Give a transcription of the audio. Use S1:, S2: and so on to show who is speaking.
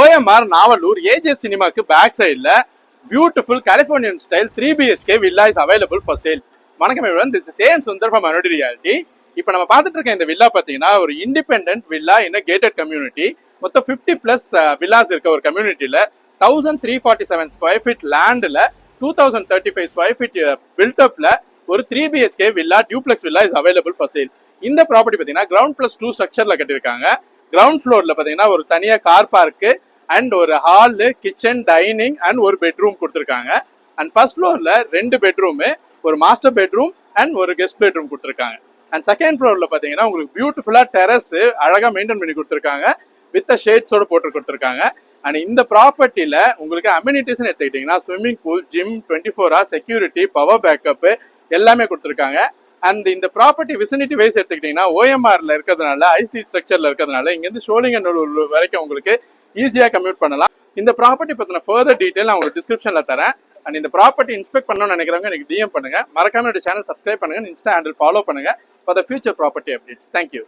S1: OMR Navalur AJ Cinemaக்கு back சைடில் beautiful Californian style 3 BHK villa is available for sale. வணக்கம் everyone, this is Sam Sundar from Anodi realty. இப்போ நம்ம பார்த்துட்டு இருக்க இந்த வில்லா பார்த்தீங்கன்னா ஒரு independent villa in gated community. மொத்தம் 50+ வில்லாஸ் இருக்க ஒரு கம்யூனிட்டியில் 1347 ஸ்கொயர் ஃபீட் லேண்டில் 2035 ஸ்கொயர் ஃபீட் பில்டப்பில் ஒரு 3 BHK villa duplex villa is available for sale. இந்த ப்ராப்பர்ட்டி பார்த்தீங்கன்னா கிரவுண்ட் +2 ஸ்ட்ரக்சரில் கட்டியிருக்காங்க. கிரவுண்ட் ஃப்ளோரில் பார்த்தீங்கன்னா ஒரு தனியாக கார் பார்க்கு அண்ட் ஒரு ஹாலு, கிச்சன், டைனிங் அண்ட் ஒரு பெட்ரூம் கொடுத்துருக்காங்க. அண்ட் ஃபர்ஸ்ட் ஃப்ளோரில் 2 பெட்ரூமு, ஒரு மாஸ்டர் பெட்ரூம் அண்ட் ஒரு கெஸ்ட் பெட்ரூம் கொடுத்துருக்காங்க. அண்ட் செகண்ட் ஃப்ளோரில் பார்த்தீங்கன்னா உங்களுக்கு பியூட்டிஃபுல்லாக டெரஸ் அழகாக மெயின்டைன் பண்ணி கொடுத்துருக்காங்க, வித் ஷேட்ஸோடு போட்டு கொடுத்துருக்காங்க. அண்ட் இந்த ப்ராப்பர்ட்டியில் உங்களுக்கு அம்யூனிட்டிஸ்ன்னு எடுத்துக்கிட்டிங்கன்னா swimming pool, gym, 24 hours security, power backup எல்லாமே கொடுத்துருக்காங்க. அண்ட் இந்த ப்ராப்பர்ட்டி விசினிட்டி வைஸ் எடுத்துக்கிட்டிங்கன்னா OMRல இருக்கிறதுனால, ஐஸ்டி ஸ்ட்ரக்சரில் இருக்கிறதுனால இங்கேருந்து ஷோலிங்கநல்லூர் வரைக்கும் உங்களுக்கு ஈஸியாக கம்யூட் பண்ணலாம். இந்த ப்ராப்பர்ட்டி பற்றின ஃபர்தர் டீட்டெயில் நான் உங்களுக்கு டிஸ்கிரிப்ஷனில் தரேன். அண்ட் இந்த ப்ராப்பர்ட்டி இன்ஸ்பெக்ட் பண்ணணும்னு நினைக்கிறவங்க எனக்கு DM பண்ணுங்க. மறக்காம என்னோட சேனல் சப்ஸ்கிரைப் பண்ணுங்க, இன்ஸ்டா ஹேண்டில் ஃபாலோ பண்ணுங்க for the future property updates. Thank you.